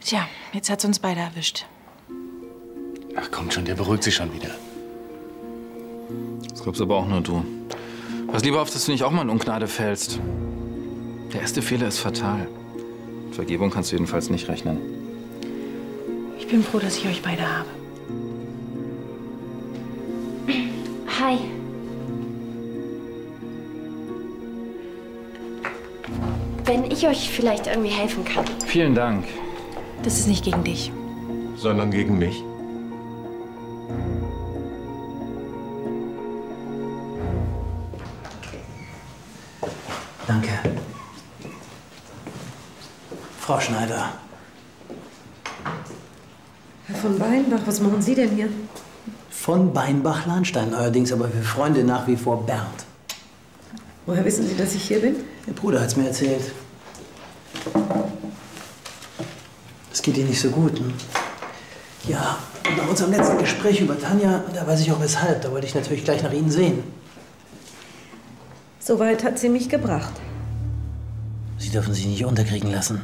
Tja, jetzt hat's uns beide erwischt. Ach, kommt schon, der beruhigt sich schon wieder. Das glaubst aber auch nur du. Pass lieber auf, dass du nicht auch mal in Ungnade fällst. Der erste Fehler ist fatal. Mit Vergebung kannst du jedenfalls nicht rechnen. Ich bin froh, dass ich euch beide habe. Hi. Wenn ich euch vielleicht irgendwie helfen kann. Vielen Dank. Das ist nicht gegen dich. Sondern gegen mich. Danke. Frau Schneider. Herr von Beinbach, was machen Sie denn hier? Von Beinbach-Lahnstein, allerdings aber für Freunde nach wie vor Bernd. Woher wissen Sie, dass ich hier bin? Der Bruder hat's mir erzählt. Es geht Ihnen nicht so gut, ne? Ja, und nach unserem letzten Gespräch über Tanja, da weiß ich auch weshalb. Da wollte ich natürlich gleich nach Ihnen sehen. So weit hat sie mich gebracht. Sie dürfen sich nicht unterkriegen lassen.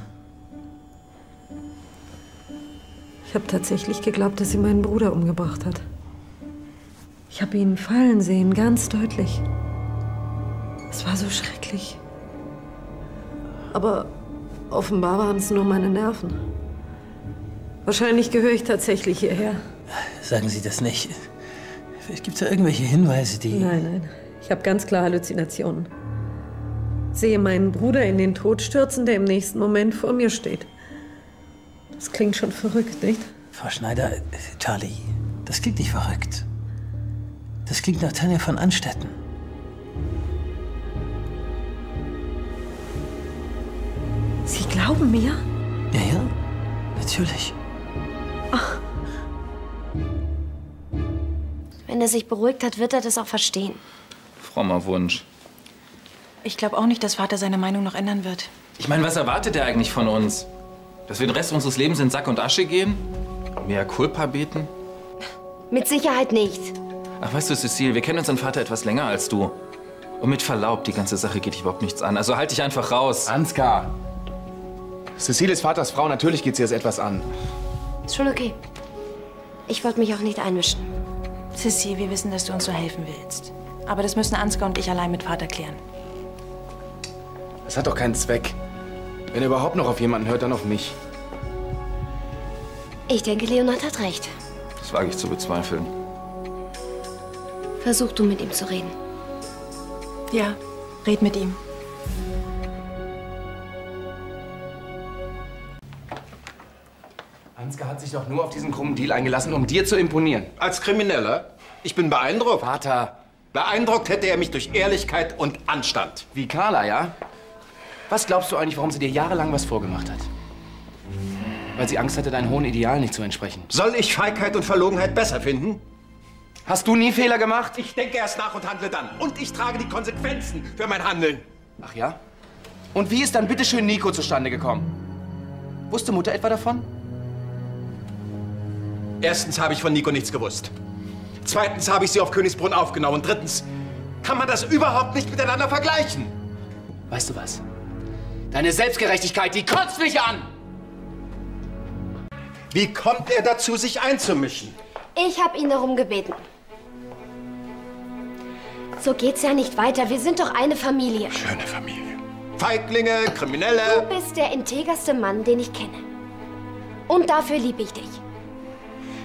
Ich habe tatsächlich geglaubt, dass sie meinen Bruder umgebracht hat. Ich habe ihn fallen sehen, ganz deutlich. Es war so schrecklich. Aber offenbar waren es nur meine Nerven. Wahrscheinlich gehöre ich tatsächlich hierher. Sagen Sie das nicht. Vielleicht gibt es ja irgendwelche Hinweise, die... Nein, nein. Ich habe ganz klar Halluzinationen. Sehe meinen Bruder in den Tod stürzen, der im nächsten Moment vor mir steht. Das klingt schon verrückt, nicht? Frau Schneider, Charlie, das klingt nicht verrückt. Das klingt nach Tanja von Anstetten. Sie glauben mir? Ja, ja, natürlich. Ach. Wenn er sich beruhigt hat, wird er das auch verstehen. Frommer Wunsch. Ich glaube auch nicht, dass Vater seine Meinung noch ändern wird. Ich meine, was erwartet er eigentlich von uns? Dass wir den Rest unseres Lebens in Sack und Asche gehen? Mehr Culpa beten? Mit Sicherheit nicht. Ach, weißt du, Cecile, wir kennen unseren Vater etwas länger als du. Und mit Verlaub, die ganze Sache geht dich überhaupt nichts an. Also halt dich einfach raus. Ansgar. Cecile ist Vaters Frau, natürlich geht sie das etwas an. Ist schon okay. Ich wollte mich auch nicht einmischen. Cecile, wir wissen, dass du uns so helfen willst. Aber das müssen Ansgar und ich allein mit Vater klären. Das hat doch keinen Zweck. Wenn er überhaupt noch auf jemanden hört, dann auf mich. Ich denke, Leonhard hat recht. Das wage ich zu bezweifeln. Versuch du mit ihm zu reden. Ja, red mit ihm. Ansgar hat sich doch nur auf diesen krummen Deal eingelassen, um dir zu imponieren. Als Krimineller? Ich bin beeindruckt. Vater. Beeindruckt hätte er mich durch Ehrlichkeit und Anstand. Wie Carla, ja? Was glaubst du eigentlich, warum sie dir jahrelang was vorgemacht hat? Weil sie Angst hatte, deinen hohen Idealen nicht zu entsprechen. Soll ich Feigheit und Verlogenheit besser finden? Hast du nie Fehler gemacht? Ich denke erst nach und handle dann. Und ich trage die Konsequenzen für mein Handeln. Ach ja? Und wie ist dann bitteschön Nico zustande gekommen? Wusste Mutter etwa davon? Erstens habe ich von Nico nichts gewusst. Zweitens habe ich sie auf Königsbrunn aufgenommen. Und drittens kann man das überhaupt nicht miteinander vergleichen. Weißt du was? Deine Selbstgerechtigkeit, die kotzt mich an! Wie kommt er dazu, sich einzumischen? Ich habe ihn darum gebeten. So geht's ja nicht weiter. Wir sind doch eine Familie. Schöne Familie. Feiglinge, Kriminelle. Du bist der integerste Mann, den ich kenne. Und dafür liebe ich dich.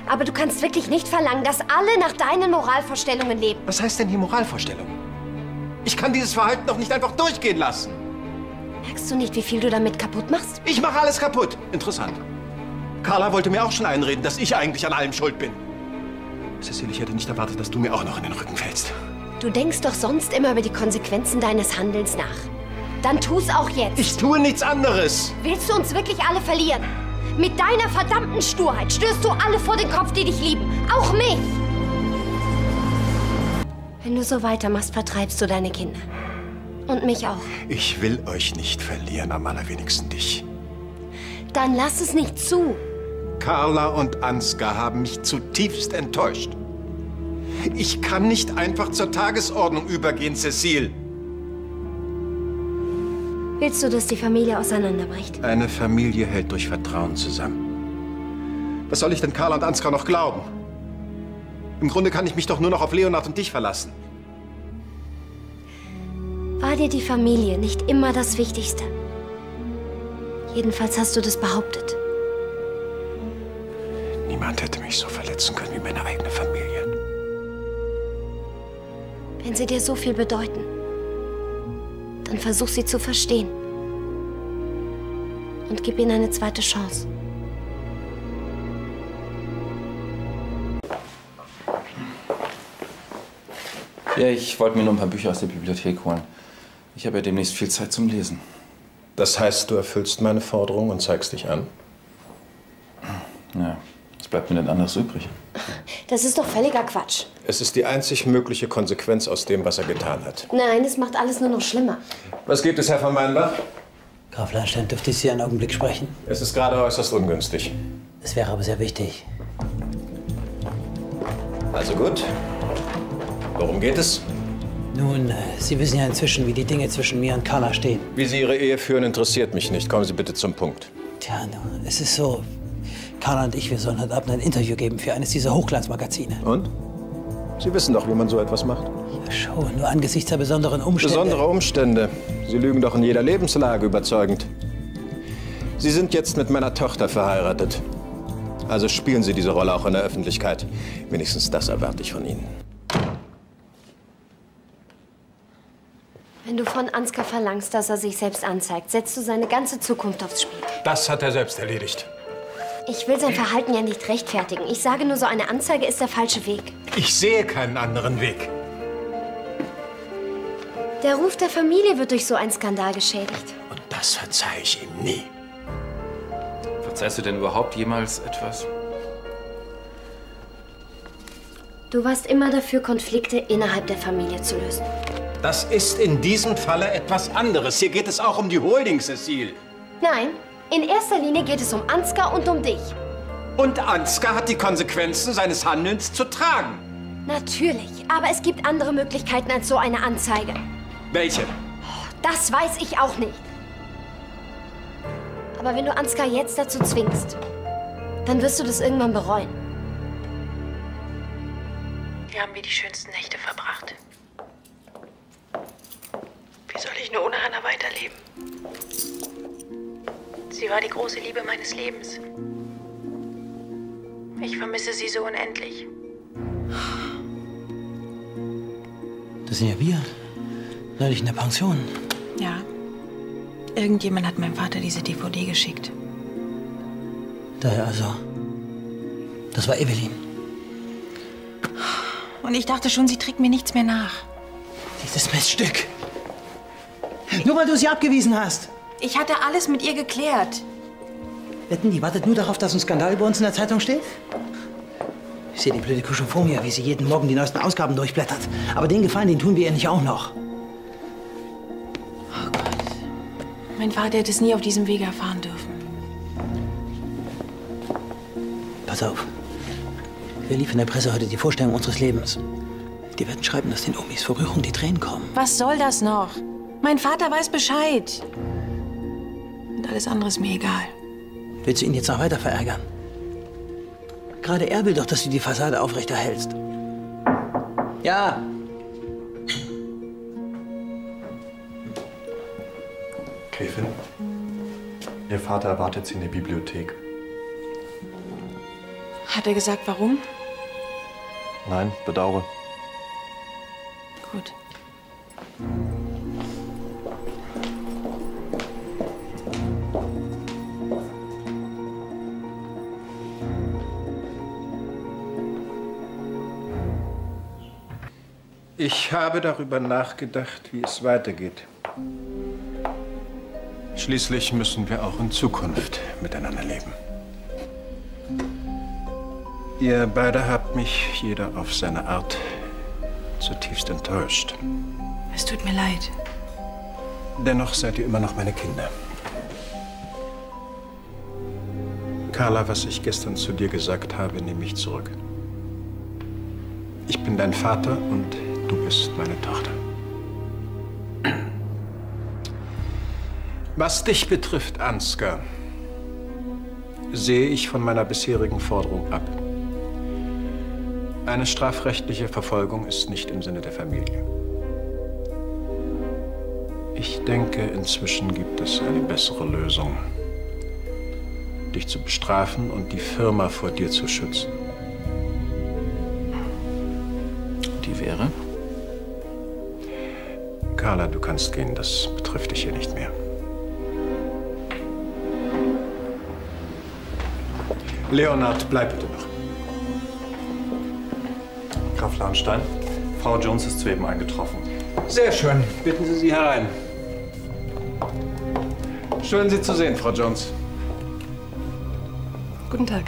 Aber du kannst wirklich nicht verlangen, dass alle nach deinen Moralvorstellungen leben. Was heißt denn hier Moralvorstellung? Ich kann dieses Verhalten doch nicht einfach durchgehen lassen. Merkst du nicht, wie viel du damit kaputt machst? Ich mache alles kaputt. Interessant. Carla wollte mir auch schon einreden, dass ich eigentlich an allem schuld bin. Cecile, ich hätte nicht erwartet, dass du mir auch noch in den Rücken fällst. Du denkst doch sonst immer über die Konsequenzen deines Handelns nach. Dann tu's auch jetzt. Ich tue nichts anderes. Willst du uns wirklich alle verlieren? Mit deiner verdammten Sturheit stößt du alle vor den Kopf, die dich lieben. Auch mich. Wenn du so weitermachst, vertreibst du deine Kinder. Und mich auch. Ich will euch nicht verlieren, am allerwenigsten dich. Dann lass es nicht zu. Carla und Ansgar haben mich zutiefst enttäuscht. Ich kann nicht einfach zur Tagesordnung übergehen, Cecile. Willst du, dass die Familie auseinanderbricht? Eine Familie hält durch Vertrauen zusammen. Was soll ich denn Carla und Ansgar noch glauben? Im Grunde kann ich mich doch nur noch auf Leonhard und dich verlassen. War dir die Familie nicht immer das Wichtigste? Jedenfalls hast du das behauptet. Niemand hätte mich so verletzen können wie meine eigene Familie. Wenn sie dir so viel bedeuten, dann versuch sie zu verstehen. Und gib ihnen eine zweite Chance. Ja, ich wollte mir nur ein paar Bücher aus der Bibliothek holen. Ich habe ja demnächst viel Zeit zum Lesen. Das heißt, du erfüllst meine Forderung und zeigst dich an? Ja, was bleibt mir denn anderes übrig? Das ist doch völliger Quatsch. Es ist die einzig mögliche Konsequenz aus dem, was er getan hat. Nein, es macht alles nur noch schlimmer. Was gibt es, Herr von Meinbach? Graf Landstein, dürfte ich Sie einen Augenblick sprechen? Es ist gerade äußerst ungünstig. Es wäre aber sehr wichtig. Also gut. Worum geht es? Nun, Sie wissen ja inzwischen, wie die Dinge zwischen mir und Carla stehen. Wie Sie Ihre Ehe führen, interessiert mich nicht. Kommen Sie bitte zum Punkt. Tja, nun, es ist so. Carla und ich, wir sollen heute Abend ein Interview geben für eines dieser Hochglanzmagazine. Und? Sie wissen doch, wie man so etwas macht. Ja, schon. Nur angesichts der besonderen Umstände. Besondere Umstände? Sie lügen doch in jeder Lebenslage überzeugend. Sie sind jetzt mit meiner Tochter verheiratet. Also spielen Sie diese Rolle auch in der Öffentlichkeit. Wenigstens das erwarte ich von Ihnen. Wenn du von Ansgar verlangst, dass er sich selbst anzeigt, setzt du seine ganze Zukunft aufs Spiel. Das hat er selbst erledigt. Ich will sein Verhalten ja nicht rechtfertigen. Ich sage nur, so eine Anzeige ist der falsche Weg. Ich sehe keinen anderen Weg. Der Ruf der Familie wird durch so einen Skandal geschädigt. Und das verzeihe ich ihm nie. Verzeihst du denn überhaupt jemals etwas? Du warst immer dafür, Konflikte innerhalb der Familie zu lösen. Das ist in diesem Falle etwas anderes. Hier geht es auch um die Holding, Cecile. Nein, in erster Linie geht es um Ansgar und um dich. Und Ansgar hat die Konsequenzen seines Handelns zu tragen. Natürlich, aber es gibt andere Möglichkeiten als so eine Anzeige. Welche? Das weiß ich auch nicht. Aber wenn du Ansgar jetzt dazu zwingst, dann wirst du das irgendwann bereuen. Wir haben wie die schönsten Nächte verbracht. Wie soll ich nur ohne Hannah weiterleben? Sie war die große Liebe meines Lebens. Ich vermisse sie so unendlich. Das sind ja wir. Neulich in der Pension. Ja. Irgendjemand hat meinem Vater diese DVD geschickt. Daher also. Das war Evelyn. Und ich dachte schon, sie trägt mir nichts mehr nach. Dieses Miststück. Nur weil du sie abgewiesen hast. Ich hatte alles mit ihr geklärt. Wetten, die wartet nur darauf, dass ein Skandal bei uns in der Zeitung steht? Ich sehe die blöde Kuh schon vor mir, wie sie jeden Morgen die neuesten Ausgaben durchblättert. Aber den Gefallen, den tun wir ihr nicht auch noch. Oh Gott. Mein Vater hätte es nie auf diesem Wege erfahren dürfen. Pass auf. Wir liefern in der Presse heute die Vorstellung unseres Lebens. Die werden schreiben, dass den Omis vor Rührung die Tränen kommen. Was soll das noch? Mein Vater weiß Bescheid. Und alles andere ist mir egal. Willst du ihn jetzt noch weiter verärgern? Gerade er will doch, dass du die Fassade aufrechterhältst. Ja. Gräfin, Ihr Vater erwartet Sie in der Bibliothek. Hat er gesagt, warum? Nein, bedauere. Gut. Ich habe darüber nachgedacht, wie es weitergeht. Schließlich müssen wir auch in Zukunft miteinander leben. Ihr beide habt mich, jeder auf seine Art, zutiefst enttäuscht. Es tut mir leid. Dennoch seid ihr immer noch meine Kinder. Carla, was ich gestern zu dir gesagt habe, nehme ich zurück. Ich bin dein Vater und du bist meine Tochter. Was dich betrifft, Ansgar, sehe ich von meiner bisherigen Forderung ab. Eine strafrechtliche Verfolgung ist nicht im Sinne der Familie. Ich denke, inzwischen gibt es eine bessere Lösung, dich zu bestrafen und die Firma vor dir zu schützen. Die wäre? Carla, du kannst gehen, das betrifft dich hier nicht mehr. Leonard, bleib bitte noch. Graf Lahnstein, Frau Jones ist soeben eingetroffen. Sehr schön. Bitten Sie sie herein. Schön, Sie zu sehen, Frau Jones. Guten Tag.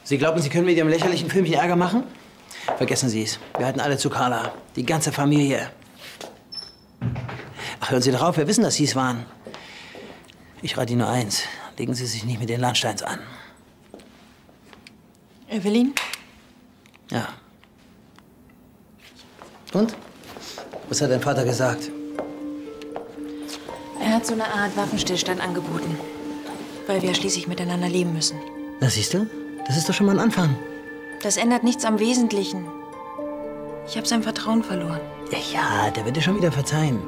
Sie glauben, Sie können mit Ihrem lächerlichen Filmchen Ärger machen? Vergessen Sie es. Wir halten alle zu Carla. Die ganze Familie. Ach, hören Sie doch auf. Wir wissen, dass Sie es waren. Ich rate Ihnen nur eins. Legen Sie sich nicht mit den Lahnsteins an. Evelyn? Ja. Und? Was hat dein Vater gesagt? Er hat so eine Art Waffenstillstand angeboten. Weil wir schließlich miteinander leben müssen. Na, siehst du? Das ist doch schon mal ein Anfang. Das ändert nichts am Wesentlichen. Ich habe sein Vertrauen verloren. Ja, der wird dir schon wieder verzeihen.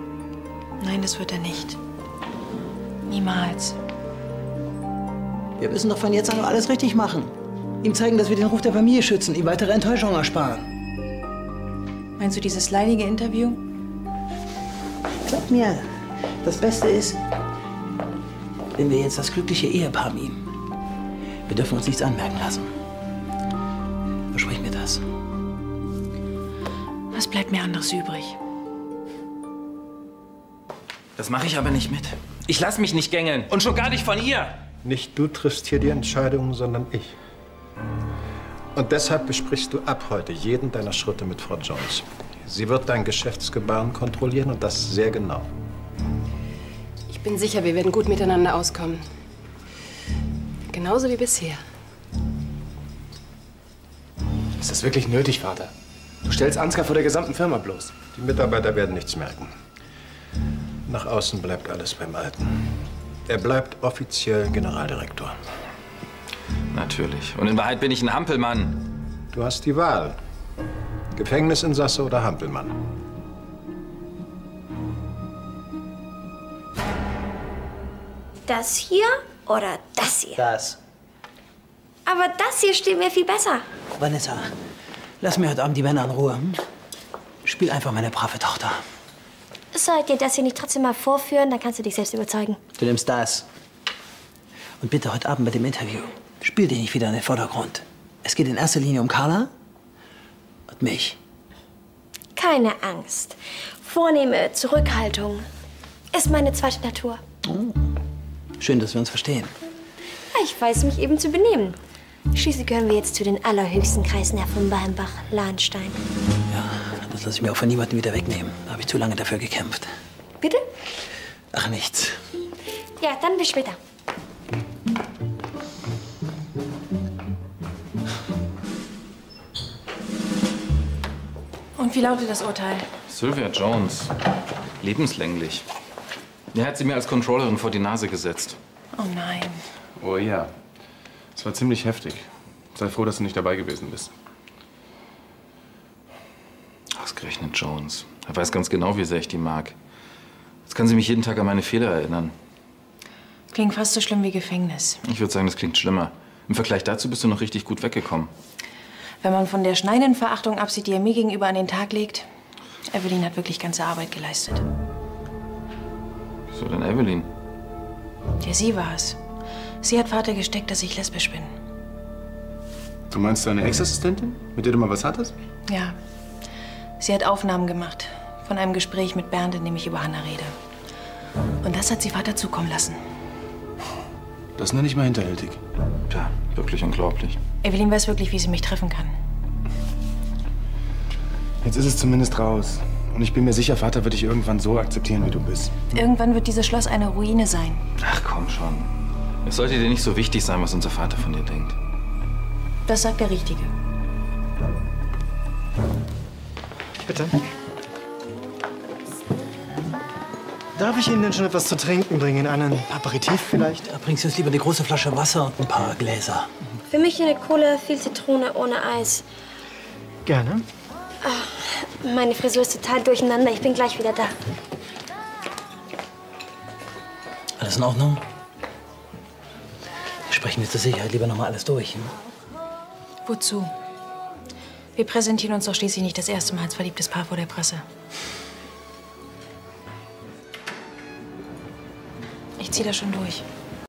Nein, das wird er nicht. Niemals. Wir müssen doch von jetzt an alles richtig machen. Ihm zeigen, dass wir den Ruf der Familie schützen, ihm weitere Enttäuschungen ersparen. Meinst du dieses leidige Interview? Glaub mir, das Beste ist, wenn wir jetzt das glückliche Ehepaar mimen. Wir dürfen uns nichts anmerken lassen. Versprich mir das. Was bleibt mir anderes übrig? Das mache ich aber nicht mit. Ich lasse mich nicht gängeln. Und schon gar nicht von ihr. Nicht du triffst hier die Entscheidungen, sondern ich. Und deshalb besprichst du ab heute jeden deiner Schritte mit Frau Jones. Sie wird dein Geschäftsgebaren kontrollieren und das sehr genau. Ich bin sicher, wir werden gut miteinander auskommen. Genauso wie bisher. Ist das wirklich nötig, Vater? Du stellst Ansgar vor der gesamten Firma bloß. Die Mitarbeiter werden nichts merken. Nach außen bleibt alles beim Alten. Er bleibt offiziell Generaldirektor. Natürlich. Und in Wahrheit bin ich ein Hampelmann. Du hast die Wahl. Gefängnisinsasse oder Hampelmann. Das hier oder das hier? Das. Aber das hier steht mir viel besser. Vanessa, lass mir heute Abend die Männer in Ruhe. Hm? Spiel einfach meine brave Tochter. Soll ich dir das hier nicht trotzdem mal vorführen? Dann kannst du dich selbst überzeugen. Du nimmst das. Und bitte heute Abend mit dem Interview. Spiel dich nicht wieder in den Vordergrund. Es geht in erster Linie um Carla und mich. Keine Angst. Vornehme Zurückhaltung ist meine zweite Natur. Oh. Schön, dass wir uns verstehen. Ich weiß mich eben zu benehmen. Schließlich gehören wir jetzt zu den allerhöchsten Kreisen, Herr von Ballenbach-Lahnstein. Ja, das lasse ich mir auch von niemandem wieder wegnehmen. Da habe ich zu lange dafür gekämpft. Bitte? Ach, nichts. Ja, dann bis später. Und wie lautet das Urteil? Sylvia Jones. Lebenslänglich. Er hat sie mir als Controllerin vor die Nase gesetzt. Oh nein. Oh ja. Es war ziemlich heftig. Sei froh, dass du nicht dabei gewesen bist. Ausgerechnet Jones. Er weiß ganz genau, wie sehr ich die mag. Jetzt kann sie mich jeden Tag an meine Fehler erinnern. Klingt fast so schlimm wie Gefängnis. Ich würde sagen, das klingt schlimmer. Im Vergleich dazu bist du noch richtig gut weggekommen. Wenn man von der schneidenden Verachtung absieht, die er mir gegenüber an den Tag legt, Evelyn hat wirklich ganze Arbeit geleistet. Wieso denn Evelyn? Ja, sie war es. Sie hat Vater gesteckt, dass ich lesbisch bin. Du meinst deine Ex-Assistentin, mit der du mal was hattest? Ja. Sie hat Aufnahmen gemacht von einem Gespräch mit Bernd, in dem ich über Hannah rede. Und das hat sie Vater zukommen lassen. Das nenne ich mal hinterhältig. Tja, wirklich unglaublich. Evelyn weiß wirklich, wie sie mich treffen kann. Jetzt ist es zumindest raus. Und ich bin mir sicher, Vater wird dich irgendwann so akzeptieren, wie du bist. Irgendwann wird dieses Schloss eine Ruine sein. Ach, komm schon. Es sollte dir nicht so wichtig sein, was unser Vater von dir denkt. Das sagt der Richtige. Bitte. Darf ich Ihnen denn schon etwas zu trinken bringen? Einen Aperitif vielleicht? Da bringst du jetzt lieber eine große Flasche Wasser und ein paar Gläser. Für mich eine Cola, viel Zitrone ohne Eis. Gerne. Ach, meine Frisur ist total durcheinander. Ich bin gleich wieder da. Alles in Ordnung? Sprechen wir zur Sicherheit lieber noch mal alles durch. Hm? Wozu? Wir präsentieren uns doch schließlich nicht das erste Mal als verliebtes Paar vor der Presse. Ich ziehe das schon durch.